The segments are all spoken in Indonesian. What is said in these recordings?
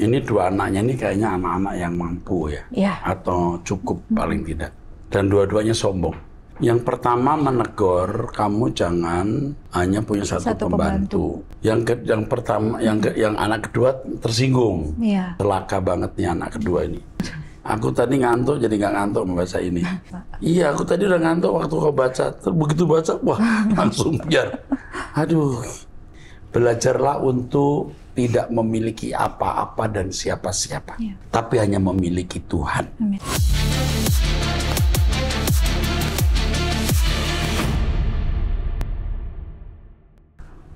ini dua anaknya ini kayaknya anak-anak yang mampu ya, atau cukup paling tidak. Dan dua-duanya sombong. Yang pertama menegur, kamu jangan hanya punya satu pembantu. Yang anak kedua tersinggung. Celaka banget nih anak kedua ini. Aku tadi ngantuk jadi nggak ngantuk membaca ini. Iya, aku tadi udah ngantuk waktu kau baca. Begitu baca, wah langsung biar. Aduh, belajarlah untuk tidak memiliki apa-apa dan siapa-siapa, tapi hanya memiliki Tuhan. Amin.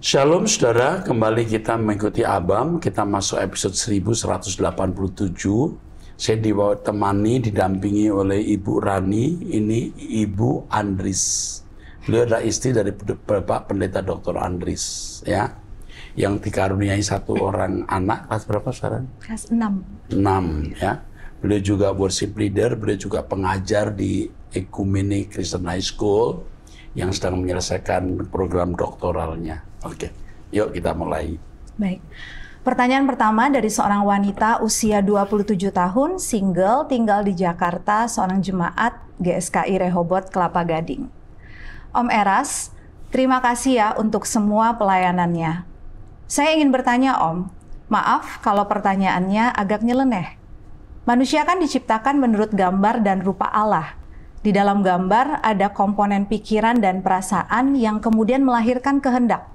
Shalom saudara, kembali kita mengikuti Abam. Kita masuk episode 1187. Saya didampingi oleh Ibu Rani, ini Ibu Andris. Beliau adalah istri dari Bapak Pendeta Dr. Andris, ya, yang dikaruniai satu orang anak. Kelas berapa sekarang? Kelas 6. 6, ya. Beliau juga worship leader, beliau juga pengajar di Ekumene Christian High School yang sedang menyelesaikan program doktoralnya. Oke, yuk kita mulai. Baik. Pertanyaan pertama dari seorang wanita usia 27 tahun, single, tinggal di Jakarta, seorang jemaat GSKI Rehoboth Kelapa Gading. Om Eras, terima kasih ya untuk semua pelayanannya. Saya ingin bertanya Om, maaf kalau pertanyaannya agak nyeleneh. Manusia kan diciptakan menurut gambar dan rupa Allah. Di dalam gambar ada komponen pikiran dan perasaan yang kemudian melahirkan kehendak.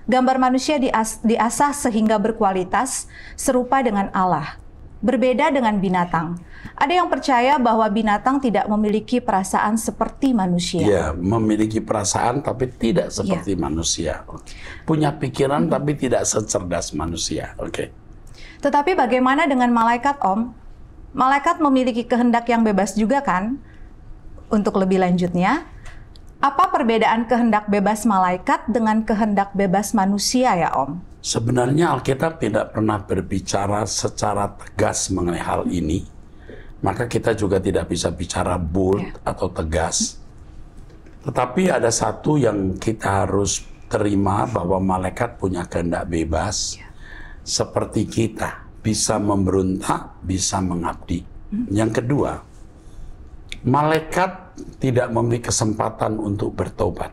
Gambar manusia diasah sehingga berkualitas serupa dengan Allah. Berbeda dengan binatang. Ada yang percaya bahwa binatang tidak memiliki perasaan seperti manusia. Ya, memiliki perasaan tapi tidak seperti manusia. Punya pikiran tapi tidak secerdas manusia. Tetapi bagaimana dengan malaikat, Om? Malaikat memiliki kehendak yang bebas juga kan? Untuk lebih lanjutnya, apa perbedaan kehendak bebas malaikat dengan kehendak bebas manusia ya Om? Sebenarnya Alkitab tidak pernah berbicara secara tegas mengenai hal ini. Maka kita juga tidak bisa bicara bold atau tegas. Tetapi ada satu yang kita harus terima, bahwa malaikat punya kehendak bebas. Seperti kita, bisa memberontak, bisa mengabdi. Yang kedua, malaikat tidak memiliki kesempatan untuk bertobat,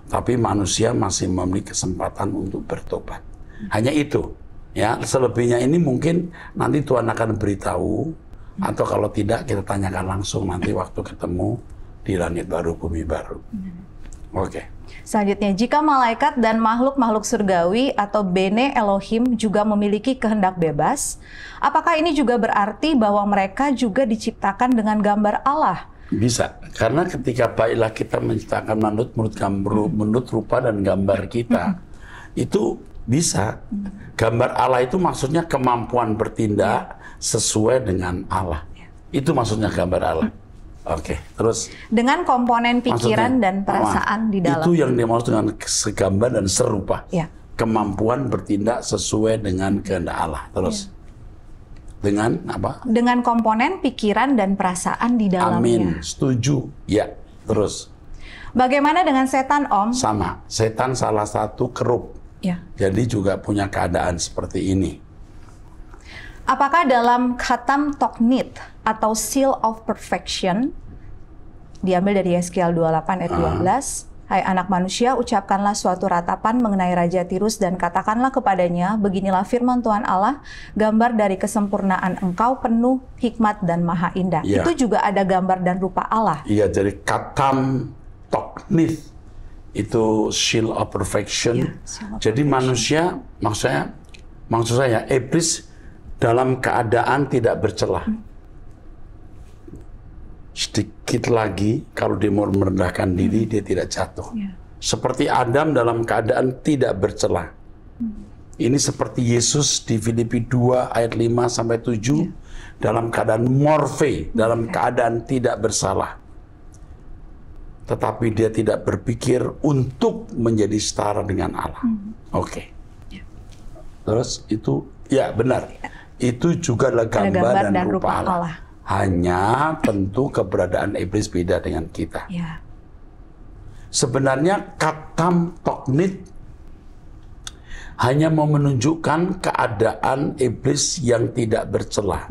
tapi manusia masih memiliki kesempatan untuk bertobat. Hanya itu, ya. Selebihnya ini mungkin nanti Tuhan akan beritahu, atau kalau tidak kita tanyakan langsung nanti waktu ketemu di langit baru, bumi baru. Selanjutnya, jika malaikat dan makhluk-makhluk surgawi atau Bene Elohim juga memiliki kehendak bebas, apakah ini juga berarti bahwa mereka juga diciptakan dengan gambar Allah? Bisa, karena ketika baiklah kita menciptakan menurut rupa dan gambar kita, itu bisa. Gambar Allah itu maksudnya kemampuan bertindak sesuai dengan Allah. Itu maksudnya gambar Allah. Terus dengan komponen pikiran dan perasaan di dalam. Itu yang dimaksud dengan segambar dan serupa. Kemampuan bertindak sesuai dengan kehendak Allah. Terus dengan apa? Dengan komponen pikiran dan perasaan di dalamnya. Amin, setuju. Ya, terus. Bagaimana dengan setan, Om? Sama, setan salah satu kerup. Jadi juga punya keadaan seperti ini. Apakah dalam Khatam Toknit atau Seal of Perfection, diambil dari Yeskiel 28 ayat 12, hai anak manusia, ucapkanlah suatu ratapan mengenai Raja Tirus dan katakanlah kepadanya, beginilah firman Tuhan Allah, gambar dari kesempurnaan engkau penuh hikmat dan maha indah. Itu juga ada gambar dan rupa Allah. Iya, jadi Khatam Toknit itu Seal of Perfection. Jadi manusia, maksud saya iblis dalam keadaan tidak bercelah. Sedikit lagi, kalau dia mau merendahkan diri, dia tidak jatuh. Seperti Adam dalam keadaan tidak bercelah. Ini seperti Yesus di Filipi 2 ayat 5-7, dalam keadaan morfe, dalam keadaan tidak bersalah. Tetapi dia tidak berpikir untuk menjadi setara dengan Allah. Terus itu, ya benar. Itu juga adalah gambar dan rupa Allah. Hanya tentu keberadaan iblis beda dengan kita. Sebenarnya Khatam Toknit hanya mau menunjukkan keadaan iblis yang tidak bercela.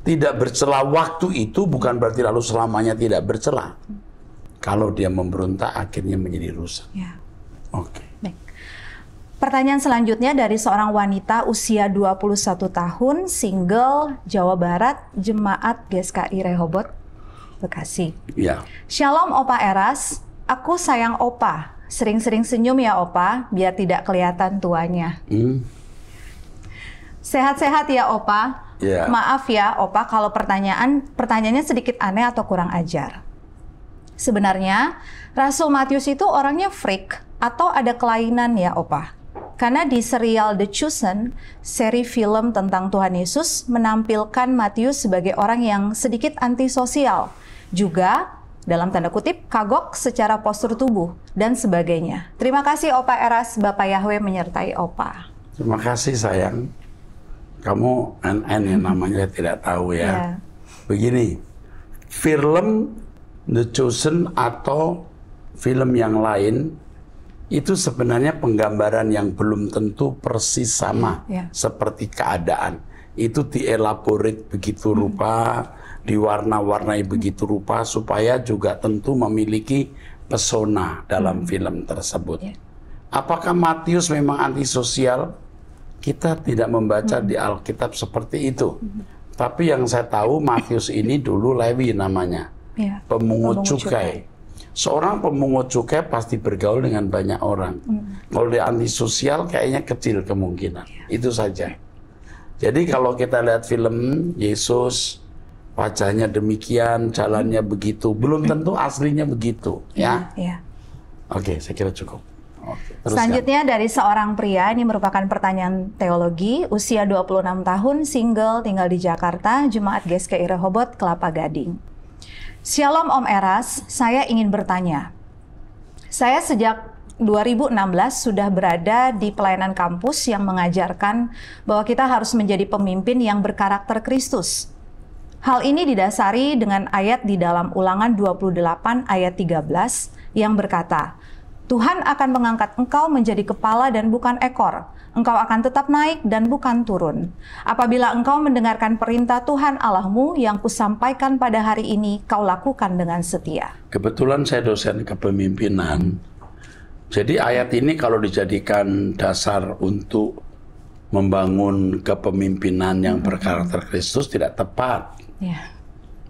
Tidak bercela waktu itu bukan berarti lalu selamanya tidak bercela. Kalau dia memberontak akhirnya menjadi rusak. Ya. Oke. Baik. Pertanyaan selanjutnya dari seorang wanita usia 21 tahun, single, Jawa Barat, Jemaat GSKI Rehoboth, Bekasi. Ya. Shalom Opa Eras, aku sayang Opa. Sering-sering senyum ya Opa, biar tidak kelihatan tuanya. Sehat-sehat ya Opa. Ya. Maaf ya Opa kalau pertanyaannya sedikit aneh atau kurang ajar. Sebenarnya Rasul Matius itu orangnya freak atau ada kelainan ya Opa? Karena di serial The Chosen, seri film tentang Tuhan Yesus, menampilkan Matius sebagai orang yang sedikit antisosial. Juga, dalam tanda kutip, kagok secara postur tubuh, dan sebagainya. Terima kasih Opa Eras, Bapak Yahweh menyertai Opa. Terima kasih sayang. Kamu NN yang namanya tidak tahu ya. Ya. Begini, film The Chosen atau film yang lain, itu sebenarnya penggambaran yang belum tentu persis sama seperti keadaan. Itu dielaborate begitu rupa, diwarna-warnai begitu rupa supaya juga tentu memiliki pesona dalam film tersebut. Apakah Matius memang antisosial? Kita tidak membaca di Alkitab seperti itu. Tapi yang saya tahu Matius ini dulu Lewi namanya, pemungut cukai. Seorang pemungut cukai pasti bergaul dengan banyak orang. Kalau dia antisosial kayaknya kecil kemungkinan. Itu saja. Jadi kalau kita lihat film Yesus, wajahnya demikian, jalannya begitu, belum tentu aslinya begitu, ya. Oke, saya kira cukup. Oke, selanjutnya dari seorang pria, ini merupakan pertanyaan teologi, usia 26 tahun, single, tinggal di Jakarta, Jemaat GSKI Rehoboth, Kelapa Gading. Shalom Om Eras, saya ingin bertanya. Saya sejak 2016 sudah berada di pelayanan kampus yang mengajarkan bahwa kita harus menjadi pemimpin yang berkarakter Kristus. Hal ini didasari dengan ayat di dalam Ulangan 28 ayat 13 yang berkata, Tuhan akan mengangkat engkau menjadi kepala dan bukan ekor. Engkau akan tetap naik dan bukan turun. Apabila engkau mendengarkan perintah Tuhan Allahmu yang kusampaikan pada hari ini, kau lakukan dengan setia. Kebetulan saya dosen kepemimpinan. Jadi ayat ini kalau dijadikan dasar untuk membangun kepemimpinan yang berkarakter Kristus tidak tepat.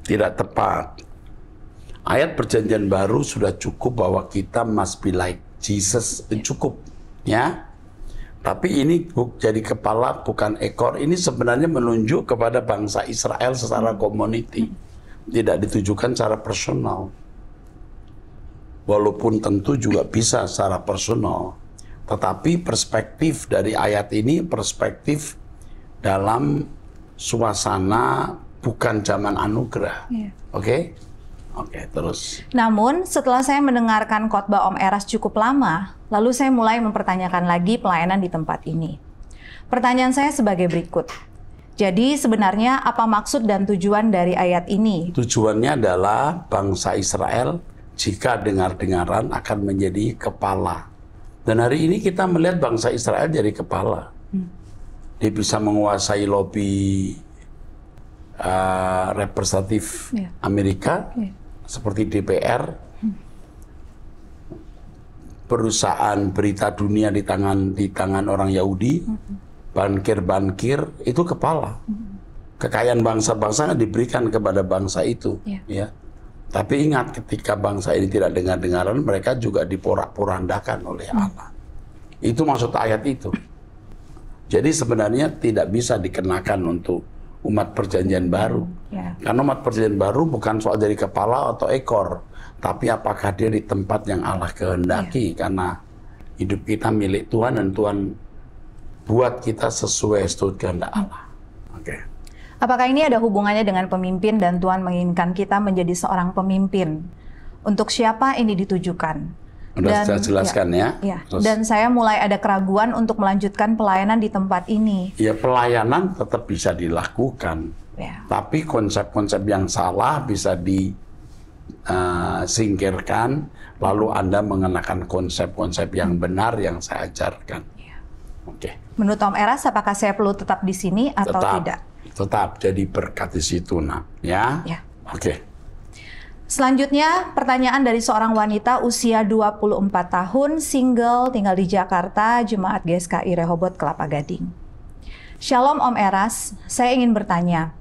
Tidak tepat. Ayat perjanjian baru sudah cukup bahwa kita must be like Jesus, cukup, ya. Tapi ini jadi kepala bukan ekor. Ini sebenarnya menunjuk kepada bangsa Israel secara community, tidak ditujukan secara personal. Walaupun tentu juga bisa secara personal, tetapi perspektif dari ayat ini perspektif dalam suasana bukan zaman anugerah, oke? Oke, terus. Namun, setelah saya mendengarkan khotbah Om Eras cukup lama, lalu saya mulai mempertanyakan lagi pelayanan di tempat ini. Pertanyaan saya sebagai berikut. Jadi, sebenarnya apa maksud dan tujuan dari ayat ini? Tujuannya adalah bangsa Israel jika dengar-dengaran akan menjadi kepala. Dan hari ini kita melihat bangsa Israel jadi kepala. Dia bisa menguasai lobby representatif Amerika, seperti DPR, perusahaan berita dunia di tangan orang Yahudi, bankir itu kepala. Kekayaan bangsa-bangsa diberikan kepada bangsa itu, ya. Tapi ingat, ketika bangsa ini tidak dengar-dengaran, mereka juga diporak-porandakan oleh Allah. Itu maksud ayat itu. Jadi sebenarnya tidak bisa dikenakan untuk umat perjanjian baru. Karena umat perjanjian baru bukan soal jadi kepala atau ekor, tapi apakah dia di tempat yang Allah kehendaki, karena hidup kita milik Tuhan dan Tuhan buat kita sesuai kehendak Allah. Oke. Apakah ini ada hubungannya dengan pemimpin dan Tuhan menginginkan kita menjadi seorang pemimpin? Untuk siapa ini ditujukan? Sudah saya jelaskan ya. Dan saya mulai ada keraguan untuk melanjutkan pelayanan di tempat ini. Ya, pelayanan tetap bisa dilakukan. Tapi konsep-konsep yang salah bisa disingkirkan, lalu Anda mengenakan konsep-konsep yang benar yang saya ajarkan. Oke. Menurut Om Eras, apakah saya perlu tetap di sini atau tidak? Tetap jadi berkat di situ, nak. Ya? Ya. Oke. Selanjutnya, pertanyaan dari seorang wanita usia 24 tahun, single, tinggal di Jakarta, Jemaat GSKI Rehoboth Kelapa Gading. Shalom Om Eras, saya ingin bertanya,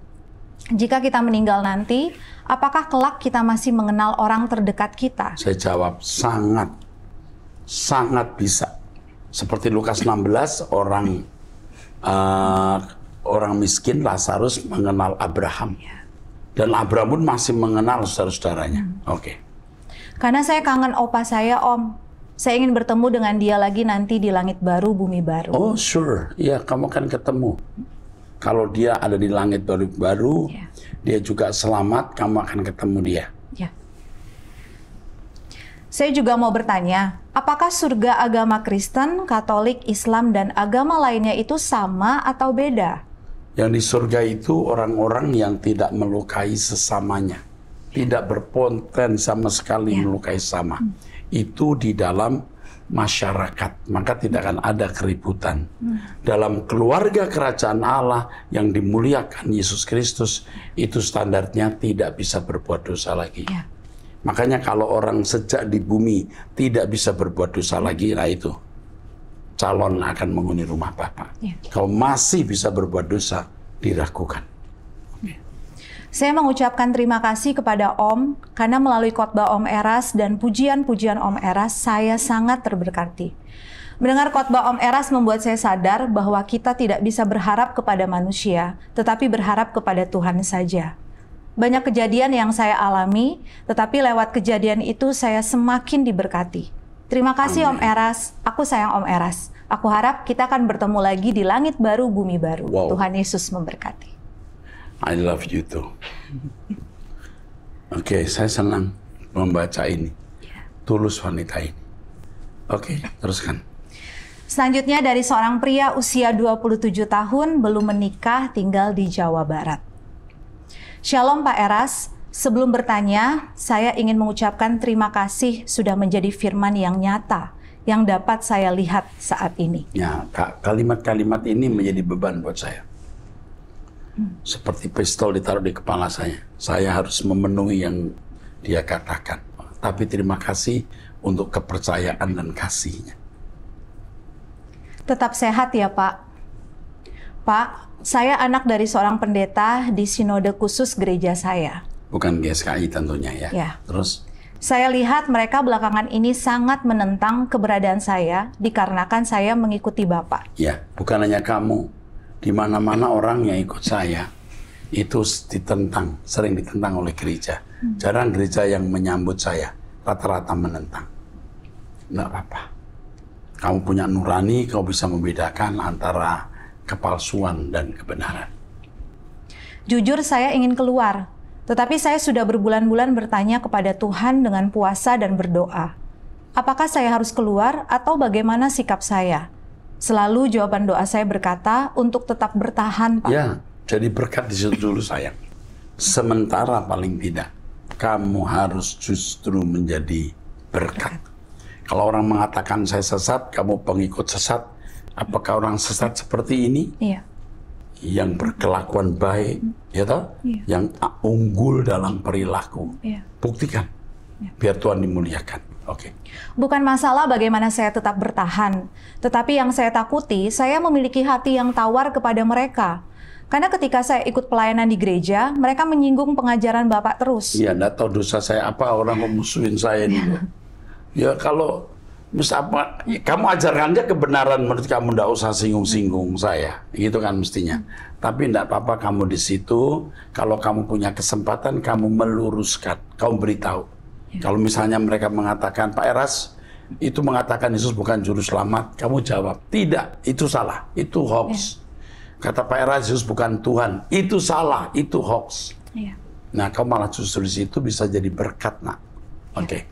jika kita meninggal nanti, apakah kelak kita masih mengenal orang terdekat kita? Saya jawab, sangat bisa. Seperti Lukas 16, orang miskin Lazarus mengenal Abraham. Dan Abraham pun masih mengenal saudara-saudaranya. Oke. Karena saya kangen opa saya, Om. Saya ingin bertemu dengan dia lagi nanti di langit baru, bumi baru. Oh, sure. Ya, kamu akan ketemu. Kalau dia ada di langit baru, dia juga selamat, kamu akan ketemu dia. Ya. Saya juga mau bertanya, apakah surga agama Kristen, Katolik, Islam, dan agama lainnya itu sama atau beda? Yang di surga itu orang-orang yang tidak melukai sesamanya. Tidak berpoten sama sekali melukai sesama. Itu di dalam masyarakat, maka tidak akan ada keributan. Dalam keluarga kerajaan Allah yang dimuliakan Yesus Kristus, itu standarnya tidak bisa berbuat dosa lagi. Makanya kalau orang sejak di bumi tidak bisa berbuat dosa lagi, nah itu calon akan menghuni rumah Bapa. Kalau masih bisa berbuat dosa, diragukan. Saya mengucapkan terima kasih kepada Om, karena melalui khotbah Om Eras dan pujian-pujian Om Eras, saya sangat terberkati. Mendengar khotbah Om Eras membuat saya sadar bahwa kita tidak bisa berharap kepada manusia, tetapi berharap kepada Tuhan saja. Banyak kejadian yang saya alami, tetapi lewat kejadian itu saya semakin diberkati. Terima kasih Om Eras, aku sayang Om Eras. Aku harap kita akan bertemu lagi di langit baru, bumi baru. Tuhan Yesus memberkati. I love you too. Oke, saya senang membaca ini. Tulus wanita ini. Oke, teruskan. Selanjutnya dari seorang pria usia 27 tahun, belum menikah, tinggal di Jawa Barat. Shalom Pak Eras. Sebelum bertanya, saya ingin mengucapkan terima kasih sudah menjadi firman yang nyata, yang dapat saya lihat saat ini. Ya, kalimat-kalimat ini menjadi beban buat saya. Seperti pistol ditaruh di kepala saya. Saya harus memenuhi yang dia katakan. Tapi terima kasih untuk kepercayaan dan kasihnya. Tetap sehat ya Pak. Pak, saya anak dari seorang pendeta di sinode khusus gereja saya. Bukan GSKI tentunya ya. Terus? Saya lihat mereka belakangan ini sangat menentang keberadaan saya dikarenakan saya mengikuti Bapak. Ya, bukan hanya kamu. Di mana-mana orang yang ikut saya itu ditentang, sering ditentang oleh gereja. Jarang gereja yang menyambut saya, rata-rata menentang. Nggak apa-apa. Kamu punya nurani, kau bisa membedakan antara kepalsuan dan kebenaran. Jujur saya ingin keluar. Tetapi saya sudah berbulan-bulan bertanya kepada Tuhan dengan puasa dan berdoa. Apakah saya harus keluar atau bagaimana sikap saya? Selalu jawaban doa saya berkata untuk tetap bertahan, Pak. Ya, jadi berkat di situ dulu sayang. Sementara paling tidak, kamu harus justru menjadi berkat. Kalau orang mengatakan saya sesat, kamu pengikut sesat. Apakah orang sesat seperti ini? Iya. Yang berkelakuan baik, ya toh? Yang unggul dalam perilaku. Buktikan, biar Tuhan dimuliakan. Oke. Bukan masalah bagaimana saya tetap bertahan, tetapi yang saya takuti, saya memiliki hati yang tawar kepada mereka. Karena ketika saya ikut pelayanan di gereja, mereka menyinggung pengajaran Bapak terus. Iya, enggak tahu dosa saya apa, orang memusuhin saya ini. Ya kalau apa, kamu ajarkan aja kebenaran, menurut kamu nggak usah singgung-singgung saya, gitu kan mestinya. Tapi nggak apa-apa kamu di situ, kalau kamu punya kesempatan, kamu meluruskan, kamu beritahu. Kalau misalnya mereka mengatakan, Pak Eras, itu mengatakan Yesus bukan juru selamat, kamu jawab, tidak, itu salah, itu hoax. Kata Pak Eras, Yesus bukan Tuhan, itu salah, itu hoax. Nah, kamu malah justru di situ bisa jadi berkat, nak. Oke.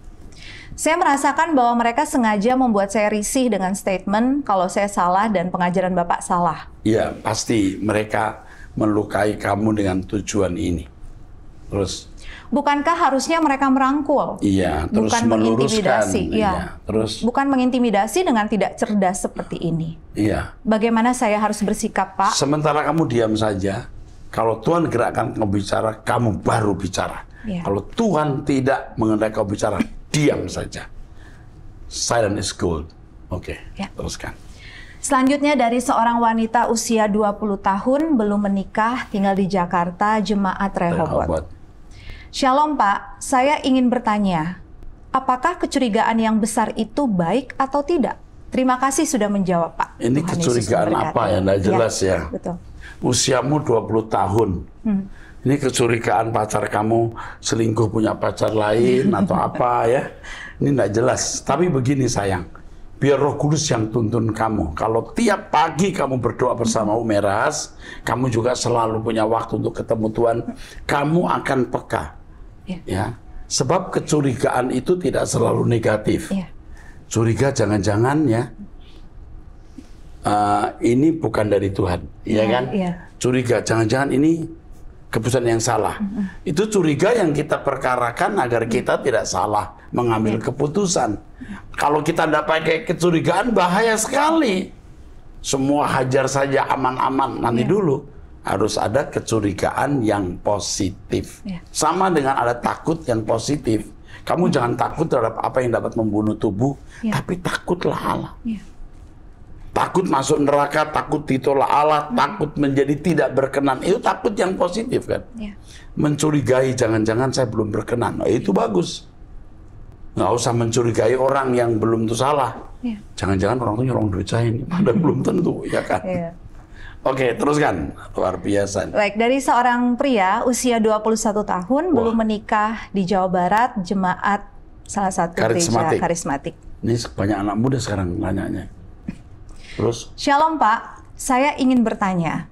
Saya merasakan bahwa mereka sengaja membuat saya risih dengan statement kalau saya salah dan pengajaran Bapak salah. Iya, pasti mereka melukai kamu dengan tujuan ini. Terus? Bukankah harusnya mereka merangkul? Iya, terus bukan meluruskan. mengintimidasi. Iya. Terus? Bukan mengintimidasi dengan tidak cerdas seperti ini. Iya. Bagaimana saya harus bersikap, Pak? Sementara kamu diam saja, kalau Tuhan gerakkan kamu bicara, kamu baru bicara. Iya. Kalau Tuhan tidak mengendaki kamu bicara, diam saja. Silent is gold. Oke, Ya. teruskan. Selanjutnya dari seorang wanita usia 20 tahun, belum menikah, tinggal di Jakarta, Jemaat Rehoboth. Shalom Pak, saya ingin bertanya, apakah kecurigaan yang besar itu baik atau tidak? Terima kasih sudah menjawab Pak. Ini Tuhan Yesus kecurigaan memberkati. apa ya? Nggak jelas ya. Betul. Usiamu 20 tahun. Ini kecurigaan pacar kamu selingkuh punya pacar lain atau apa ya? Ini nggak jelas. Tapi begini sayang, biar Roh Kudus yang tuntun kamu. Kalau tiap pagi kamu berdoa bersama Umeras, kamu juga selalu punya waktu untuk ketemu Tuhan, kamu akan peka. Ya, sebab kecurigaan itu tidak selalu negatif. Curiga jangan-jangan ya, ini bukan dari Tuhan, ya kan? Curiga jangan-jangan ini keputusan yang salah. Itu curiga yang kita perkarakan agar kita tidak salah mengambil keputusan. Kalau kita tidak pakai kecurigaan, bahaya sekali. Semua hajar saja aman-aman. Nanti dulu harus ada kecurigaan yang positif. Sama dengan ada takut yang positif. Kamu jangan takut terhadap apa yang dapat membunuh tubuh, tapi takutlah Allah. Takut masuk neraka, takut ditolak Allah, takut menjadi tidak berkenan. Itu takut yang positif kan. Mencurigai jangan-jangan saya belum berkenan. Itu bagus. Nggak usah mencurigai orang yang belum tentu salah. Jangan-jangan orang itu nyolong duit saya ini, padahal belum tentu, ya kan. Oke, teruskan. Luar biasa. Baik, dari seorang pria usia 21 tahun, belum menikah di Jawa Barat, jemaat salah satu gereja karismatik. Ini banyak anak muda sekarang nanyanya. Terus? Shalom Pak, saya ingin bertanya.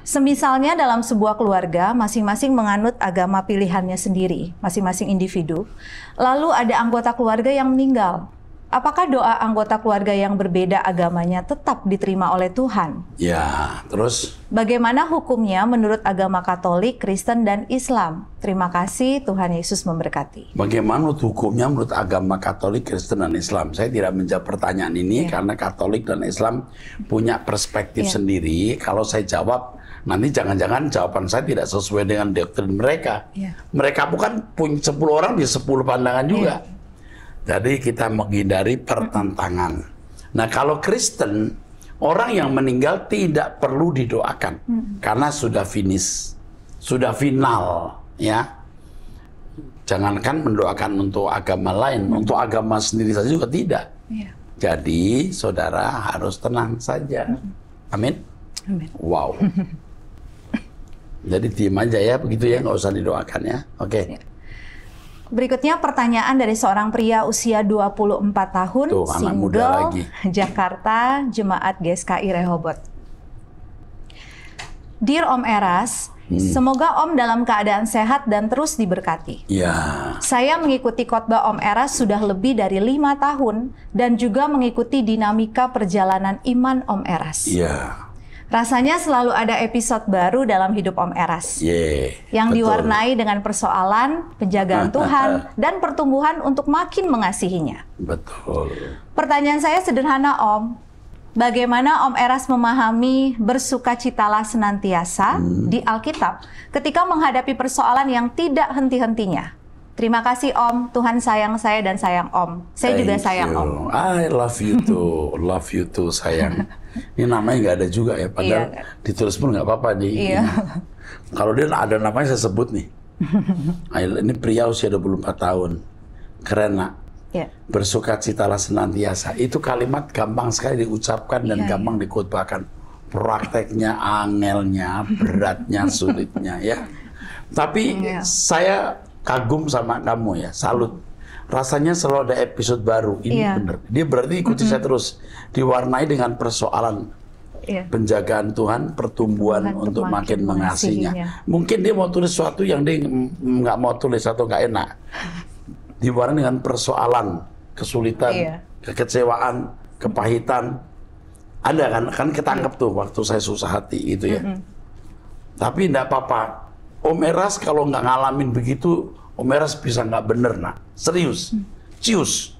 Semisalnya dalam sebuah keluarga, masing-masing menganut agama pilihannya sendiri, masing-masing individu. Lalu ada anggota keluarga yang meninggal. Apakah doa anggota keluarga yang berbeda agamanya tetap diterima oleh Tuhan? Ya, terus? Bagaimana hukumnya menurut agama Katolik, Kristen, dan Islam? Terima kasih, Tuhan Yesus memberkati. Bagaimana hukumnya menurut agama Katolik, Kristen, dan Islam? Saya tidak menjawab pertanyaan ini karena Katolik dan Islam punya perspektif sendiri. Kalau saya jawab, nanti jangan-jangan jawaban saya tidak sesuai dengan doktrin mereka. Mereka bukan punya 10 orang, bisa 10 pandangan juga. Jadi kita menghindari pertentangan. Nah kalau Kristen, orang yang meninggal tidak perlu didoakan. Karena sudah finish, sudah final. Ya, jangankan mendoakan untuk agama lain, untuk agama sendiri saja juga tidak. Jadi saudara harus tenang saja. Amin. Wow. Jadi diem aja ya, begitu ya, nggak usah didoakan ya. Oke. Berikutnya pertanyaan dari seorang pria usia 24 tahun, single, Jakarta, Jemaat GSKI Rehoboth. Dear Om Eras, semoga Om dalam keadaan sehat dan terus diberkati. Saya mengikuti khotbah Om Eras sudah lebih dari 5 tahun dan juga mengikuti dinamika perjalanan iman Om Eras. Rasanya selalu ada episode baru dalam hidup Om Eras. Yang diwarnai dengan persoalan, penjagaan Tuhan, dan pertumbuhan untuk makin mengasihinya. Pertanyaan saya sederhana Om. Bagaimana Om Eras memahami bersukacitalah senantiasa di Alkitab ketika menghadapi persoalan yang tidak henti-hentinya? Terima kasih Om, Tuhan sayang saya dan sayang Om. Saya juga sayang Om. I love you too sayang. Ini namanya nggak ada juga ya, padahal ditulis pun nggak apa-apa nih. Kalau dia ada namanya saya sebut nih. Ini pria usia 24 tahun, keren nak. Bersukacitalah senantiasa. Itu kalimat gampang sekali diucapkan dan gampang dikhotbahkan. Prakteknya, angelnya, beratnya, sulitnya ya. Tapi saya kagum sama kamu ya, salut. Rasanya selalu ada episode baru. Ini benar. Dia berarti ikuti saya terus. Diwarnai dengan persoalan penjagaan Tuhan, pertumbuhan untuk makin mengasihinya. Mungkin dia mau tulis sesuatu yang dia nggak mau tulis atau nggak enak. Diwarnai dengan persoalan, kesulitan, kekecewaan, kepahitan. Ada kan ketangkep tuh waktu saya susah hati gitu ya. Tapi enggak apa-apa. Om Eras kalau nggak ngalamin begitu, Om Eras bisa nggak bener, nak. Serius. Cius.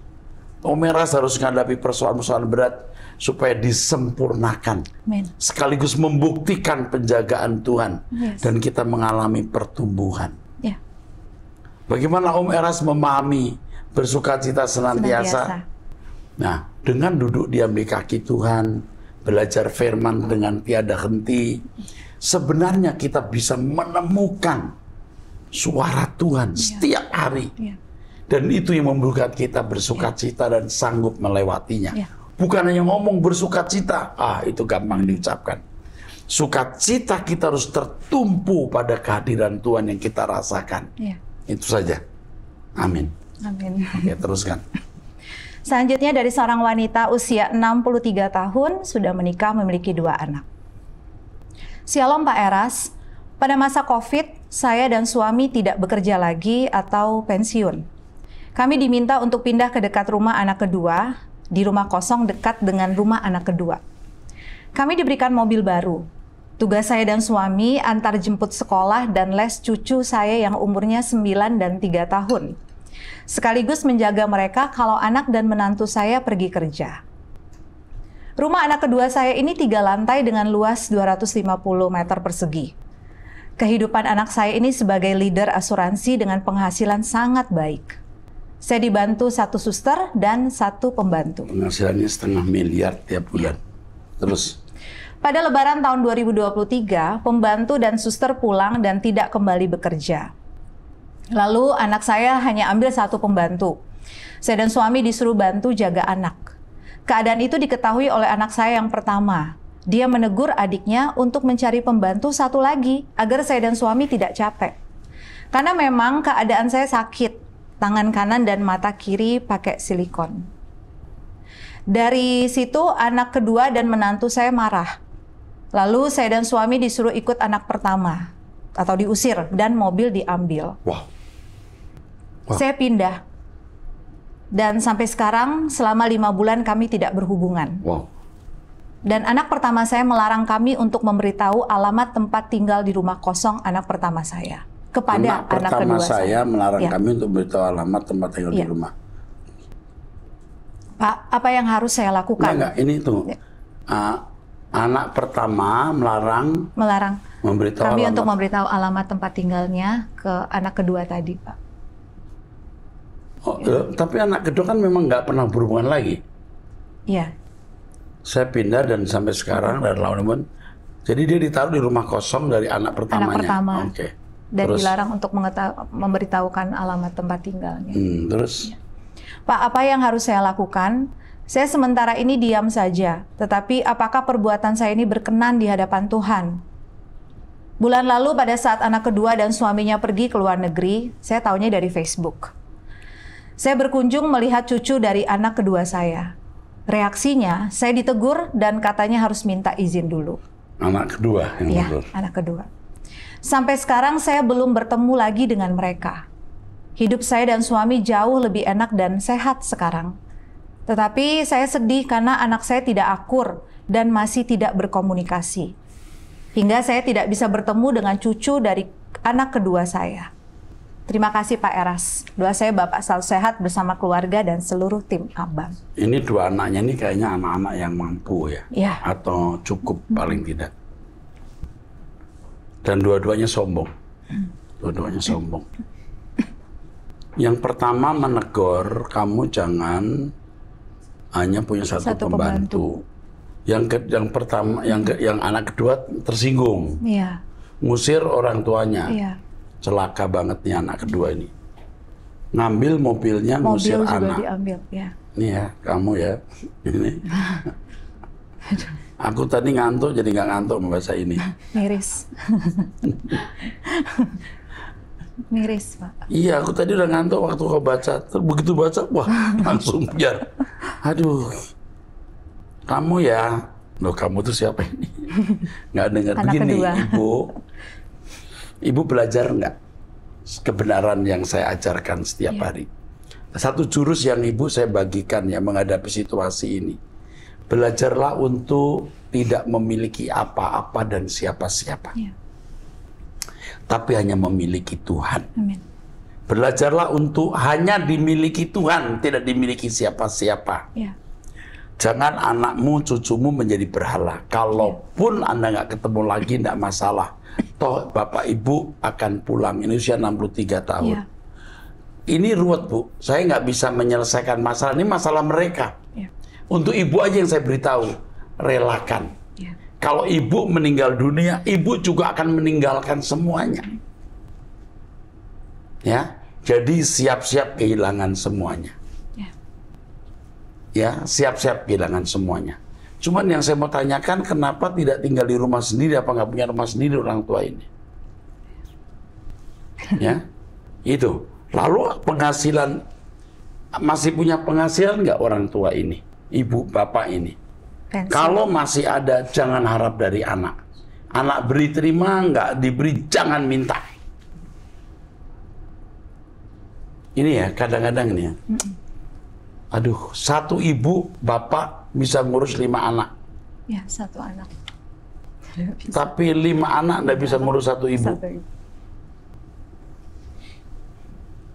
Om Eras harus menghadapi persoalan-persoalan berat supaya disempurnakan. Amin. Sekaligus membuktikan penjagaan Tuhan. Yes. Dan kita mengalami pertumbuhan. Ya. Bagaimana Om Eras memahami bersukacita senantiasa? Nah, dengan duduk diam di kaki Tuhan, belajar firman dengan tiada henti, sebenarnya kita bisa menemukan suara Tuhan setiap hari. Ya. Dan itu yang membuat kita bersukacita dan sanggup melewatinya. Ya. Bukan hanya ngomong bersukacita, itu gampang diucapkan. Sukacita kita harus tertumpu pada kehadiran Tuhan yang kita rasakan. Ya. Itu saja. Amin. Amin. Oke, teruskan. Selanjutnya dari seorang wanita usia 63 tahun, sudah menikah, memiliki 2 anak. Shalom Pak Eras, pada masa COVID, saya dan suami tidak bekerja lagi atau pensiun. Kami diminta untuk pindah ke dekat rumah anak kedua, di rumah kosong dekat dengan rumah anak kedua. Kami diberikan mobil baru. Tugas saya dan suami antar jemput sekolah dan les cucu saya yang umurnya 9 dan 3 tahun. Sekaligus menjaga mereka kalau anak dan menantu saya pergi kerja. Rumah anak kedua saya ini 3 lantai dengan luas 250 meter persegi. Kehidupan anak saya ini sebagai leader asuransi dengan penghasilan sangat baik. Saya dibantu 1 suster dan 1 pembantu. Penghasilannya 0,5 miliar tiap bulan. Terus? Pada Lebaran tahun 2023, pembantu dan suster pulang dan tidak kembali bekerja. Lalu anak saya hanya ambil 1 pembantu. Saya dan suami disuruh bantu jaga anak. Keadaan itu diketahui oleh anak saya yang pertama. Dia menegur adiknya untuk mencari pembantu 1 lagi agar saya dan suami tidak capek. Karena memang keadaan saya sakit. Tangan kanan dan mata kiri pakai silikon. Dari situ anak kedua dan menantu saya marah. Lalu saya dan suami disuruh ikut anak pertama atau diusir dan mobil diambil. Wow. Saya pindah. Dan sampai sekarang selama 5 bulan kami tidak berhubungan. Wow. Dan anak pertama saya melarang kami untuk memberitahu alamat tempat tinggal di rumah kosong anak pertama saya kepada anak kedua saya melarang Ya. kami untuk beritahu alamat tempat tinggal di rumah. Pak, apa yang harus saya lakukan? Enggak, ini tuh. Anak pertama melarang memberitahu kami alamat. untuk memberitahu alamat tempat tinggalnya ke anak kedua tadi, Pak. Tapi anak kedua kan memang nggak pernah berhubungan lagi. Iya. Saya pindah dan sampai sekarang dari Lawan. Jadi dia ditaruh di rumah kosong dari anak pertamanya. Anak pertama. Oke. Dan Terus? dilarang untuk memberitahukan alamat tempat tinggalnya. Terus? Pak, apa yang harus saya lakukan? Saya sementara ini diam saja, tetapi apakah perbuatan saya ini berkenan di hadapan Tuhan? Bulan lalu pada saat anak kedua dan suaminya pergi ke luar negeri, saya taunya dari Facebook. Saya berkunjung melihat cucu dari anak kedua saya. Reaksinya, saya ditegur dan katanya harus minta izin dulu. Anak kedua yang Ya, tegur. anak kedua. Sampai sekarang saya belum bertemu lagi dengan mereka. Hidup saya dan suami jauh lebih enak dan sehat sekarang. Tetapi saya sedih karena anak saya tidak akur dan masih tidak berkomunikasi. Hingga saya tidak bisa bertemu dengan cucu dari anak kedua saya. Terima kasih Pak Eras. Doa saya Bapak selalu sehat bersama keluarga dan seluruh tim Abang. Ini 2 anaknya ini kayaknya anak-anak yang mampu ya. Ya. Atau cukup paling tidak. Dan dua-duanya sombong. Dua-duanya sombong. Yang pertama menegur, kamu jangan hanya punya satu pembantu. Yang pertama, yang anak kedua tersinggung. Iya. Ngusir orang tuanya. Iya. Celaka banget nih anak kedua ini. Ngambil mobilnya, ngusir Mobil juga anak. diambil, ya. Nih ya, kamu ya. Ini. Aku tadi ngantuk jadi nggak ngantuk membaca ini. Miris. Miris, Pak. Iya, aku tadi udah ngantuk waktu kau baca. Terus begitu baca, wah langsung biar. Aduh, kamu ya. Loh, kamu tuh siapa ini? Nggak dengar Anak begini, kedua. Ibu. Ibu belajar nggak kebenaran yang saya ajarkan setiap hari? Satu jurus yang Ibu saya bagikan ya menghadapi situasi ini. Belajarlah untuk tidak memiliki apa-apa dan siapa-siapa. Iya. tapi hanya memiliki Tuhan. Amin. Belajarlah untuk hanya dimiliki Tuhan, tidak dimiliki siapa-siapa. Ya. Jangan anakmu, cucumu menjadi berhala. Kalaupun Anda nggak ketemu lagi, tidak masalah. Toh Bapak Ibu akan pulang. Ini usia 63 tahun. Ya. Ini ruwet, Bu. Saya nggak bisa menyelesaikan masalah. Ini masalah mereka. Ya. Untuk ibu aja yang saya beritahu, relakan. Ya. Kalau ibu meninggal dunia, ibu juga akan meninggalkan semuanya. Ya, jadi siap-siap kehilangan semuanya. Ya, siap-siap kehilangan semuanya. Cuman yang saya mau tanyakan, kenapa tidak tinggal di rumah sendiri, apa nggak punya rumah sendiri orang tua ini? Ya, itu. Lalu penghasilan, masih punya penghasilan nggak orang tua ini, ibu bapak ini? Pensiun. Kalau masih ada, jangan harap dari anak. Anak beri terima, nggak diberi jangan minta. Ini ya, kadang-kadang nih ya. Aduh, satu ibu, bapak bisa ngurus 5 anak. Ya, 1 anak. Tapi 5 anak nggak bisa ngurus satu ibu.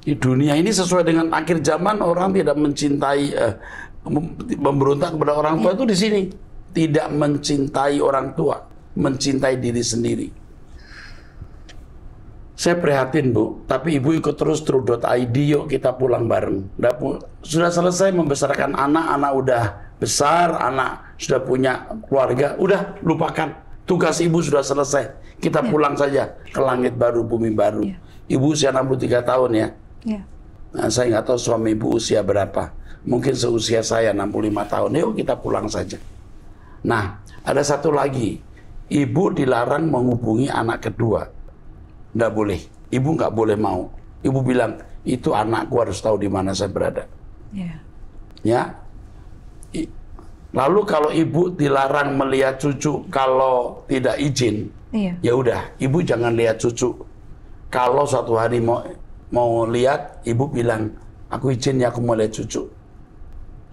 Di dunia ini sesuai dengan akhir zaman, orang tidak mencintai, memberontak kepada orang tua itu di sini. Tidak mencintai orang tua, mencintai diri sendiri. Saya prihatin, Bu, tapi Ibu ikut terus true.id, yuk kita pulang bareng. Sudah selesai membesarkan anak, anak udah besar, anak sudah punya keluarga, udah lupakan. Tugas Ibu sudah selesai. Kita pulang saja ke langit baru, bumi baru. Ibu usia 63 tahun ya. Nah, saya nggak tahu suami Ibu usia berapa. Mungkin seusia saya 65 tahun. Yuk kita pulang saja. Nah, ada satu lagi. Ibu dilarang menghubungi anak kedua. Nggak boleh. Ibu nggak boleh mau. Ibu bilang, itu anakku harus tahu di mana saya berada. Ya. Lalu kalau ibu dilarang melihat cucu kalau tidak izin, ya udah, ibu jangan lihat cucu. Kalau suatu hari mau lihat, ibu bilang, aku izin ya, aku mau lihat cucu.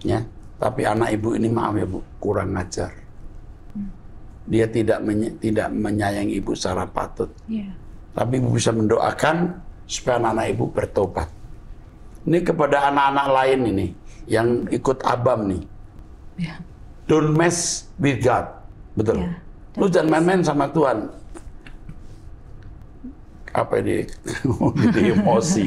Ya. Tapi anak ibu ini, maaf ya Bu, kurang ajar. Dia tidak menyayangi ibu secara patut. Tapi ibu bisa mendoakan supaya anak-anak ibu bertobat. Ini kepada anak-anak lain ini yang ikut abam nih. Don't mess with God. Betul. Lu jangan main-main sama Tuhan. Apa ini? Jadi emosi.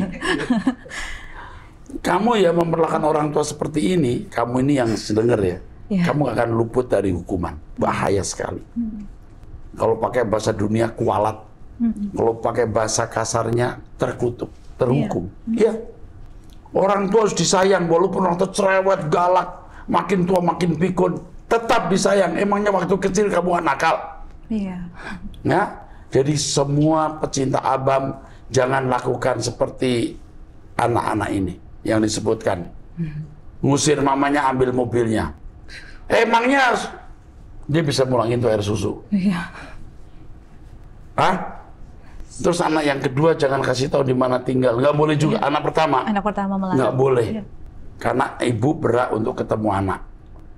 Kamu ya memperlakukan orang tua seperti ini, kamu ini yang sedengar ya. Kamu akan luput dari hukuman. Bahaya sekali. Kalau pakai bahasa dunia, kualat. Kalau pakai bahasa kasarnya, terkutuk, terhukum. Ya, orang tua harus disayang, walaupun orang tua cerewet, galak, makin tua makin pikun, tetap disayang. Emangnya waktu kecil kamu nakal? Ya, jadi semua pecinta abam jangan lakukan seperti anak-anak ini yang disebutkan. Ngusir mamanya, ambil mobilnya. Emangnya dia bisa ngulangin tuh air susu? Hah? Terus anak yang kedua jangan kasih tahu di mana tinggal, nggak boleh juga. Anak pertama melarang. nggak boleh, karena ibu berhak untuk ketemu anak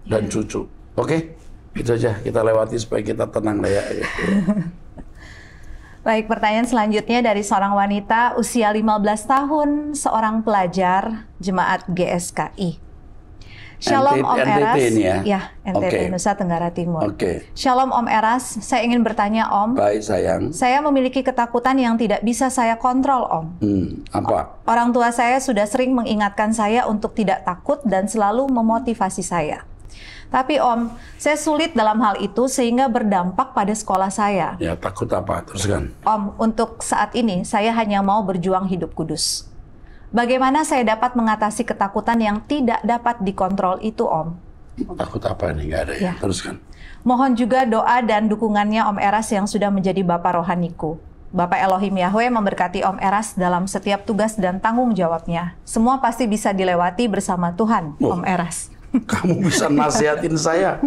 dan cucu. Oke, itu aja kita lewati supaya kita tenang lah ya. Baik, pertanyaan selanjutnya dari seorang wanita usia 15 tahun, seorang pelajar jemaat GSKI. Shalom Om Eras, ya NTT, Nusa Tenggara Timur. Shalom Om Eras, saya ingin bertanya Om. Baik sayang. Saya memiliki ketakutan yang tidak bisa saya kontrol Om. Apa? Orang tua saya sudah sering mengingatkan saya untuk tidak takut dan selalu memotivasi saya. Tapi Om, saya sulit dalam hal itu sehingga berdampak pada sekolah saya. Ya takut apa? Teruskan. Om, untuk saat ini saya hanya mau berjuang hidup kudus. Bagaimana saya dapat mengatasi ketakutan yang tidak dapat dikontrol itu, Om? Takut apa nih? Nggak ada ya? Teruskan. Mohon juga doa dan dukungannya Om Eras yang sudah menjadi Bapak rohaniku. Bapak Elohim Yahweh memberkati Om Eras dalam setiap tugas dan tanggung jawabnya. Semua pasti bisa dilewati bersama Tuhan, Om Eras. Kamu bisa nasihatin saya.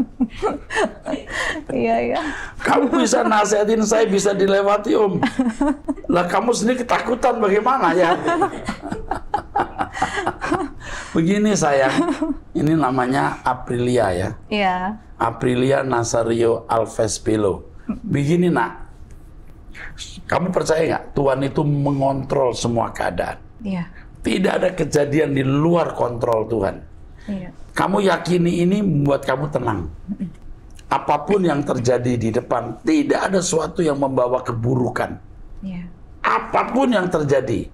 Iya. Kamu bisa nasihatin saya, bisa dilewati Om. Lah kamu sendiri ketakutan bagaimana ya? Begini sayang, ini namanya Aprilia ya. Aprilia Nazario Alves Belo. Begini nak, Kamu percaya nggak? Tuhan itu mengontrol semua keadaan. Iya. Tidak ada kejadian di luar kontrol Tuhan. Iya. Kamu yakini ini membuat kamu tenang. Apapun yang terjadi di depan, tidak ada sesuatu yang membawa keburukan. Iya. Apapun yang terjadi,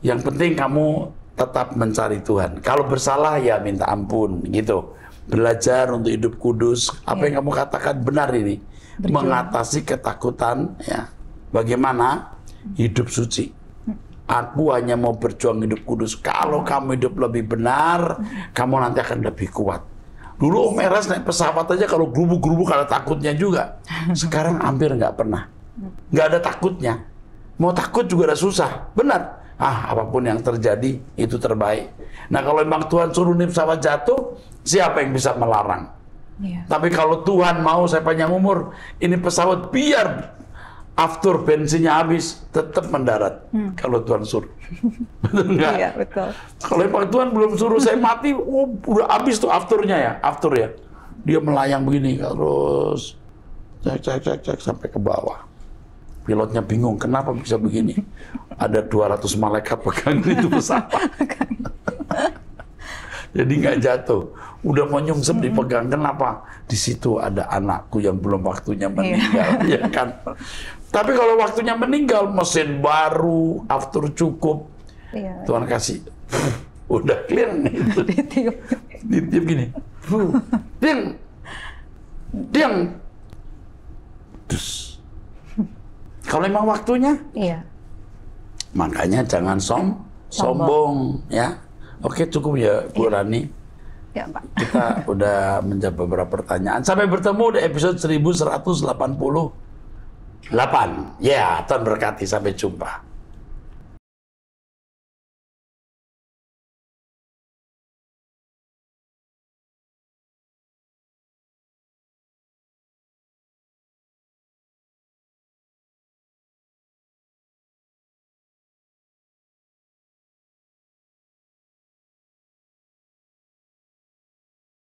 yang penting kamu tetap mencari Tuhan. Kalau bersalah ya minta ampun, gitu. Belajar untuk hidup kudus. Apa yang kamu katakan benar ini. Mengatasi ketakutan, ya. Bagaimana hidup suci. Aku hanya mau berjuang hidup kudus. Kalau kamu hidup lebih benar, kamu nanti akan lebih kuat. Dulu Om Eras naik pesawat aja kalau gerubuk-gerubuk ada takutnya juga. Sekarang hampir nggak pernah. Nggak ada takutnya. Mau takut juga udah susah. Benar. Apapun yang terjadi itu terbaik. Nah kalau memang Tuhan suruh nih pesawat jatuh, siapa yang bisa melarang? Iya. Tapi kalau Tuhan mau saya panjang umur, ini pesawat biar after bensinnya habis, tetap mendarat. Kalau Tuhan suruh. Betul nggak? Iya, betul. Kalau memang Tuhan belum suruh saya mati, udah habis tuh afternya ya. After ya. Dia melayang begini, terus cek sampai ke bawah. Pilotnya bingung, kenapa bisa begini? Ada 200 malaikat pegang itu pesawat. Jadi nggak jatuh. Udah mau nyungsep dipegang, kenapa? Di situ ada anakku yang belum waktunya meninggal, ya kan? Tapi kalau waktunya meninggal, mesin baru, after cukup, Tuhan kasih, udah clear nih. Ditiup gini, diam, dus. Kalau memang waktunya, makanya jangan sombong, ya. Oke, cukup ya, Bu Rani. Ya, Pak. Kita udah menjawab beberapa pertanyaan. Sampai bertemu di episode 1188. Ya, Tuhan berkati. Sampai jumpa.